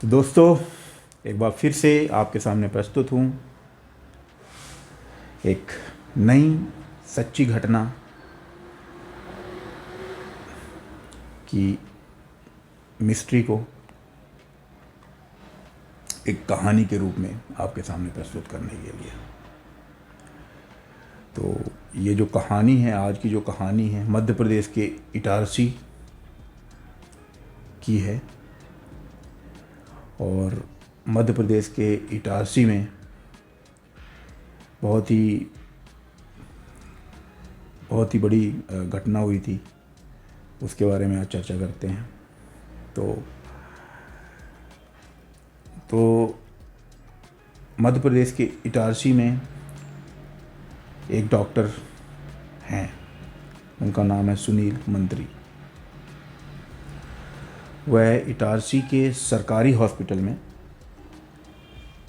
तो दोस्तों, एक बार फिर से आपके सामने प्रस्तुत हूँ एक नई सच्ची घटना की मिस्ट्री को एक कहानी के रूप में आपके सामने प्रस्तुत करने के लिए। तो ये जो कहानी है, आज की जो कहानी है, मध्य प्रदेश के इटारसी की है। और मध्य प्रदेश के इटारसी में बहुत ही बड़ी घटना हुई थी। उसके बारे में आज चर्चा करते हैं। तो मध्य प्रदेश के इटारसी में एक डॉक्टर हैं, उनका नाम है सुनील मंत्री। वह इटारसी के सरकारी हॉस्पिटल में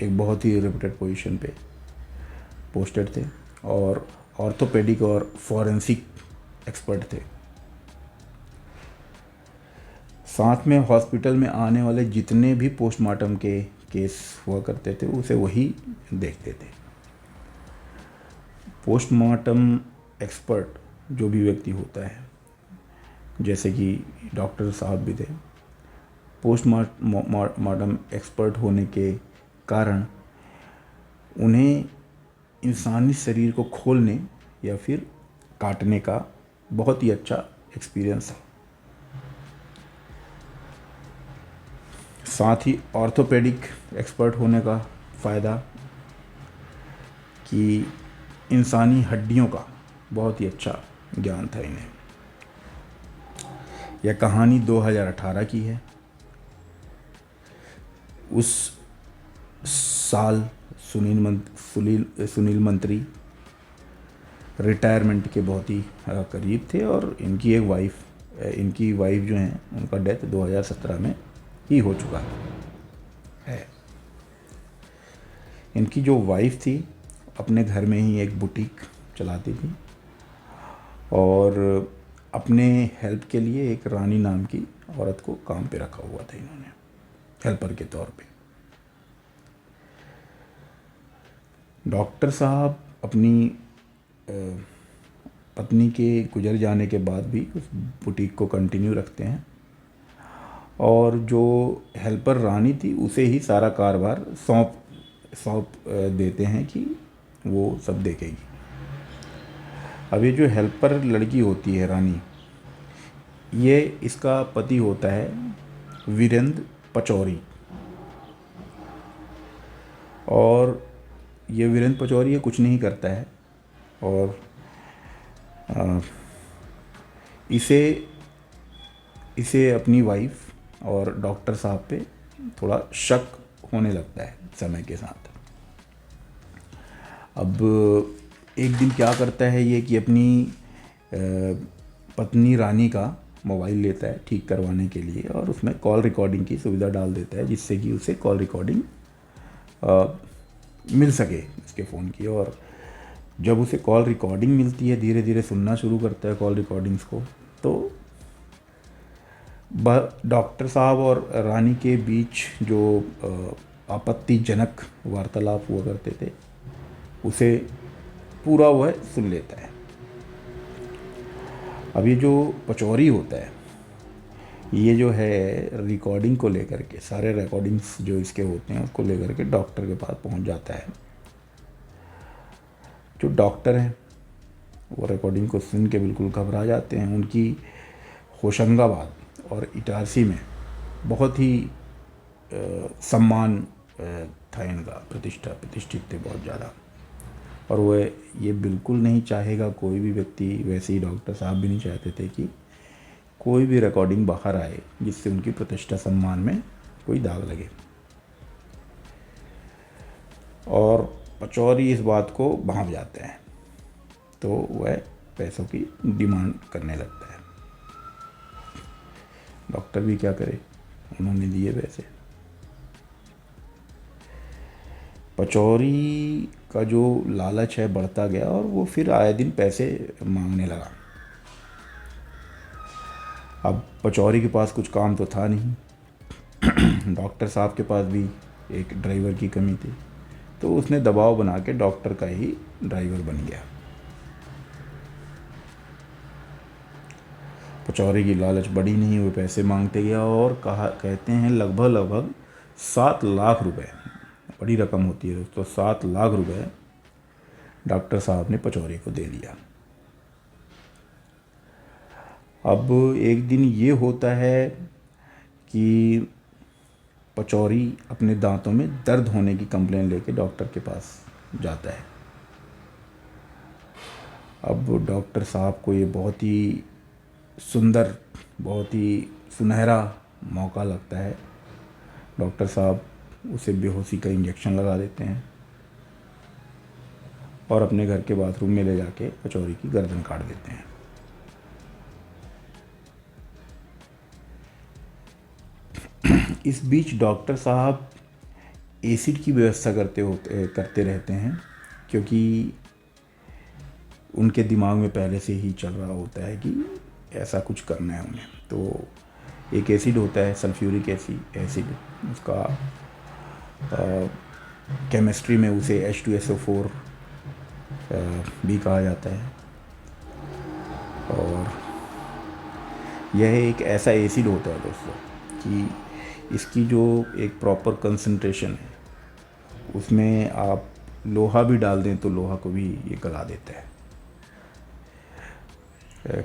एक बहुत ही रेप्यूटेड पोजीशन पे पोस्टेड थे और ऑर्थोपेडिक और फॉरेंसिक एक्सपर्ट थे। साथ में हॉस्पिटल में आने वाले जितने भी पोस्टमार्टम के केस हुआ करते थे उसे वही देखते थे। पोस्टमार्टम एक्सपर्ट जो भी व्यक्ति होता है, जैसे कि डॉक्टर साहब भी थे, पोस्टमार्टम एक्सपर्ट होने के कारण उन्हें इंसानी शरीर को खोलने या फिर काटने का बहुत ही अच्छा एक्सपीरियंस है। साथ ही ऑर्थोपेडिक एक्सपर्ट होने का फ़ायदा कि इंसानी हड्डियों का बहुत ही अच्छा ज्ञान था इन्हें। यह कहानी 2018 की है। उस साल सुनील मंत्री रिटायरमेंट के बहुत ही करीब थे और इनकी वाइफ जो हैं, उनका डेथ 2017 में ही हो चुका है। इनकी जो वाइफ थी अपने घर में ही एक बुटीक चलाती थी और अपने हेल्प के लिए एक रानी नाम की औरत को काम पे रखा हुआ था इन्होंने, हेल्पर के तौर पे। डॉक्टर साहब अपनी पत्नी के गुजर जाने के बाद भी उस बुटीक को कंटिन्यू रखते हैं और जो हेल्पर रानी थी उसे ही सारा कारोबार सौंप देते हैं कि वो सब देखेगी। अब ये जो हेल्पर लड़की होती है रानी, ये इसका पति होता है वीरेंद्र पचौरी। और ये वीरेंद्र पचौरी ये कुछ नहीं करता है और इसे अपनी वाइफ और डॉक्टर साहब पे थोड़ा शक होने लगता है समय के साथ। अब एक दिन क्या करता है ये कि अपनी पत्नी रानी का मोबाइल लेता है ठीक करवाने के लिए और उसमें कॉल रिकॉर्डिंग की सुविधा डाल देता है, जिससे कि उसे कॉल रिकॉर्डिंग मिल सके उसके फ़ोन की। और जब उसे कॉल रिकॉर्डिंग मिलती है, धीरे धीरे सुनना शुरू करता है कॉल रिकॉर्डिंग्स को, तो डॉक्टर साहब और रानी के बीच जो आपत्तिजनक वार्तालाप हुआ करते थे उसे पूरा वह सुन लेता है। अब ये जो पचौरी होता है, ये जो है रिकॉर्डिंग को लेकर के, सारे रिकॉर्डिंग्स जो इसके होते हैं उसको लेकर के डॉक्टर के पास पहुंच जाता है। जो डॉक्टर हैं वो रिकॉर्डिंग को सुन के बिल्कुल घबरा जाते हैं। उनकी होशंगाबाद और इटारसी में बहुत ही सम्मान था इनका, प्रतिष्ठित थे बहुत ज़्यादा। और वह ये बिल्कुल नहीं चाहेगा, कोई भी व्यक्ति, वैसे ही डॉक्टर साहब भी नहीं चाहते थे कि कोई भी रिकॉर्डिंग बाहर आए जिससे उनकी प्रतिष्ठा सम्मान में कोई दाग लगे। और पचौरी इस बात को भांप जाते हैं, तो वह पैसों की डिमांड करने लगता है। डॉक्टर भी क्या करे, उन्होंने दिए पैसे। पचौरी का जो लालच है बढ़ता गया और वो फिर आए दिन पैसे मांगने लगा। अब पचौरी के पास कुछ काम तो था नहीं, डॉक्टर साहब के पास भी एक ड्राइवर की कमी थी, तो उसने दबाव बना के डॉक्टर का ही ड्राइवर बन गया। पचौरी की लालच बड़ी नहीं, वो पैसे मांगते गया और कहते हैं लगभग 7 लाख रुपए, बड़ी रकम होती है दोस्तों, 7 लाख रुपए डॉक्टर साहब ने पचौरी को दे दिया। अब एक दिन ये होता है कि पचौरी अपने दांतों में दर्द होने की कंप्लेन लेके डॉक्टर के पास जाता है। अब डॉक्टर साहब को ये बहुत ही सुंदर, बहुत ही सुनहरा मौका लगता है। डॉक्टर साहब उसे बेहोशी का इंजेक्शन लगा देते हैं और अपने घर के बाथरूम में ले जाके पचौरी की गर्दन काट देते हैं। इस बीच डॉक्टर साहब एसिड की व्यवस्था करते रहते हैं, क्योंकि उनके दिमाग में पहले से ही चल रहा होता है कि ऐसा कुछ करना है उन्हें। तो एक एसिड होता है सल्फ्यूरिक एसिड, उसका केमिस्ट्री में उसे H2SO4 भी कहा जाता है। और यह एक ऐसा एसिड होता है दोस्तों कि इसकी जो एक प्रॉपर कंसंट्रेशन है, उसमें आप लोहा भी डाल दें तो लोहा को भी ये गला देता है।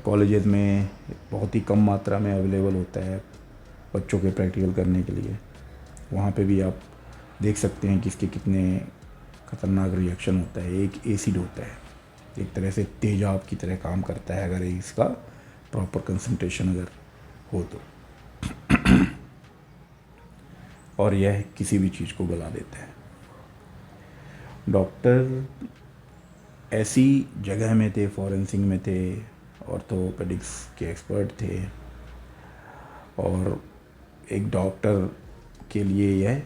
कॉलेजेस में बहुत ही कम मात्रा में अवेलेबल होता है बच्चों के प्रैक्टिकल करने के लिए। वहाँ पे भी आप देख सकते हैं कि इसके कितने ख़तरनाक रिएक्शन होता है। एक एसिड होता है, एक तरह से तेजाब की तरह काम करता है अगर इसका प्रॉपर कंसंट्रेशन अगर हो तो, और यह किसी भी चीज़ को गला देता है। डॉक्टर ऐसी जगह में थे, फॉरेंसिक में थे, ऑर्थोपेडिक्स के एक्सपर्ट थे, और एक डॉक्टर के लिए यह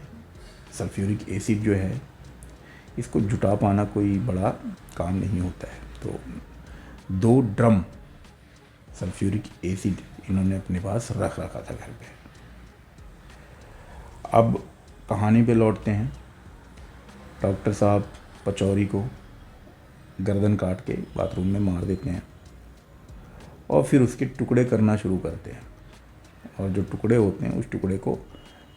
सल्फ्यूरिक एसिड जो है, इसको जुटा पाना कोई बड़ा काम नहीं होता है। तो 2 ड्रम सल्फ्यूरिक एसिड इन्होंने अपने पास रखा था घर पे। अब कहानी पे लौटते हैं। डॉक्टर साहब पचौरी को गर्दन काट के बाथरूम में मार देते हैं और फिर उसके टुकड़े करना शुरू करते हैं, और जो टुकड़े होते हैं उस टुकड़े को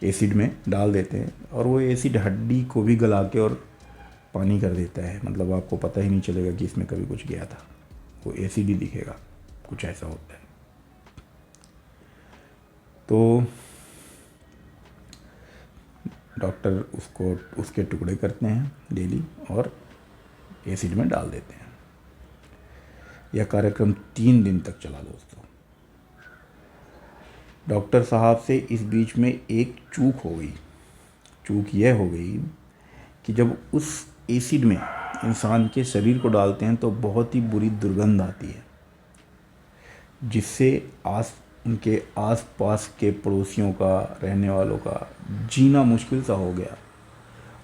एसिड में डाल देते हैं, और वो एसिड हड्डी को भी गला के और पानी कर देता है। मतलब आपको पता ही नहीं चलेगा कि इसमें कभी कुछ गया था, वो एसिड ही दिखेगा, कुछ ऐसा होता है। तो डॉक्टर उसके टुकड़े करते हैं डेली और एसिड में डाल देते हैं। यह कार्यक्रम 3 दिन तक चला दोस्तों। डॉक्टर साहब से इस बीच में एक चूक हो गई। चूक यह हो गई कि जब उस एसिड में इंसान के शरीर को डालते हैं तो बहुत ही बुरी दुर्गंध आती है, जिससे उनके आसपास के पड़ोसियों का, रहने वालों का जीना मुश्किल सा हो गया,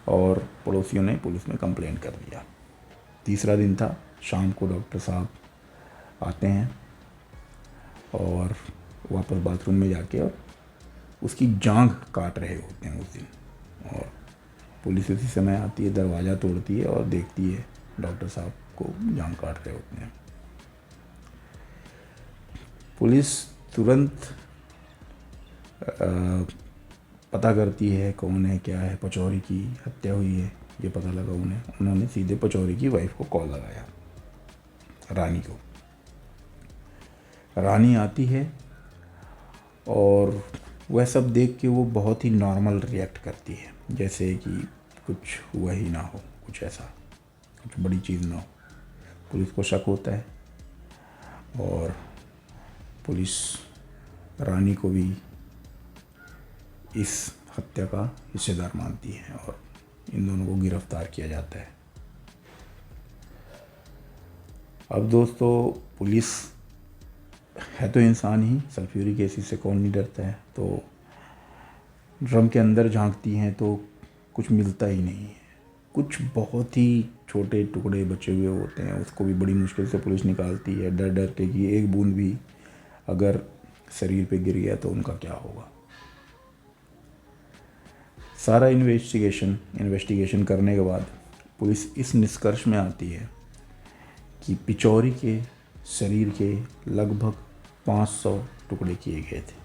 और पड़ोसियों ने पुलिस में कंप्लेंट कर दिया। तीसरा दिन था, शाम को डॉक्टर साहब आते हैं और वापस बाथरूम में जाके और उसकी जांघ काट रहे होते हैं उस दिन, और पुलिस उसी समय आती है, दरवाज़ा तोड़ती है और देखती है डॉक्टर साहब को जांघ काट रहे होते हैं। पुलिस तुरंत पता करती है कौन है, क्या है, पचौरी की हत्या हुई है ये पता लगा उन्हें। उन्होंने सीधे पचौरी की वाइफ को कॉल लगाया, रानी को। रानी आती है और वह सब देख के वो बहुत ही नॉर्मल रिएक्ट करती है, जैसे कि कुछ हुआ ही ना हो, कुछ ऐसा, कुछ बड़ी चीज़ ना हो। पुलिस को शक होता है और पुलिस रानी को भी इस हत्या का हिस्सेदार मानती है और इन दोनों को गिरफ्तार किया जाता है। अब दोस्तों, पुलिस है तो इंसान ही, सल्फ्यूरिक एसिड से कौन नहीं डरता है। तो ड्रम के अंदर झांकती हैं तो कुछ मिलता ही नहीं है। कुछ बहुत ही छोटे टुकड़े बचे हुए होते हैं, उसको भी बड़ी मुश्किल से पुलिस निकालती है, डर डर के कि एक बूंद भी अगर शरीर पे गिर गया तो उनका क्या होगा। सारा इन्वेस्टिगेशन करने के बाद पुलिस इस निष्कर्ष में आती है कि पिचौरी के शरीर के लगभग 500 टुकड़े किए गए थे।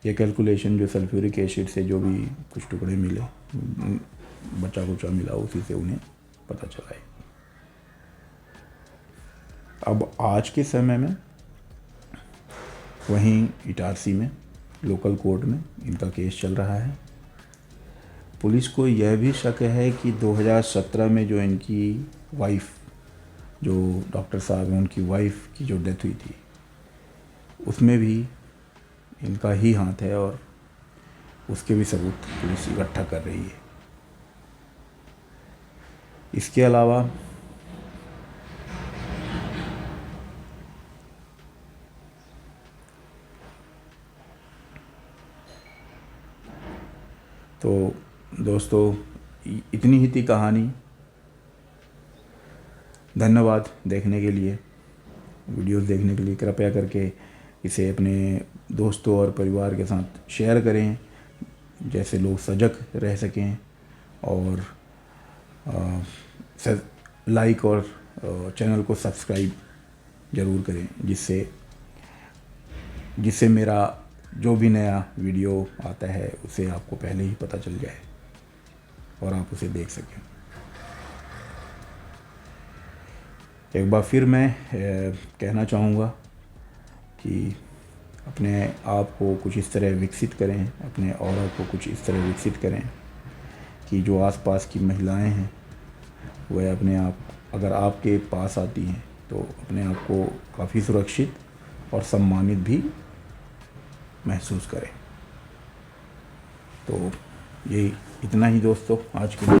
ये कैलकुलेशन जो सल्फ्यूरिक एसिड से जो भी कुछ टुकड़े मिले, बचा कुचा मिला, उसी से उन्हें पता चला है। अब आज के समय में वहीं इटारसी में लोकल कोर्ट में इनका केस चल रहा है। पुलिस को यह भी शक है कि 2017 में जो इनकी वाइफ, जो डॉक्टर साहब हैं, उनकी वाइफ की जो डेथ हुई थी, उसमें भी इनका ही हाथ है और उसके भी सबूत पुलिस इकट्ठा कर रही है। इसके अलावा तो दोस्तों, इतनी ही थी कहानी। धन्यवाद देखने के लिए, वीडियोस देखने के लिए। कृपया करके इसे अपने दोस्तों और परिवार के साथ शेयर करें, जैसे लोग सजग रह सकें, और लाइक और चैनल को सब्सक्राइब ज़रूर करें, जिससे मेरा जो भी नया वीडियो आता है उसे आपको पहले ही पता चल जाए और आप उसे देख सकें। एक बार फिर मैं कहना चाहूँगा कि अपने आप को कुछ इस तरह विकसित करें, अपने ऑरा को कुछ इस तरह विकसित करें कि जो आसपास की महिलाएं हैं वह अपने आप, अगर आपके पास आती हैं तो अपने आप को काफ़ी सुरक्षित और सम्मानित भी महसूस करें। तो यही इतना ही दोस्तों आज के लिए।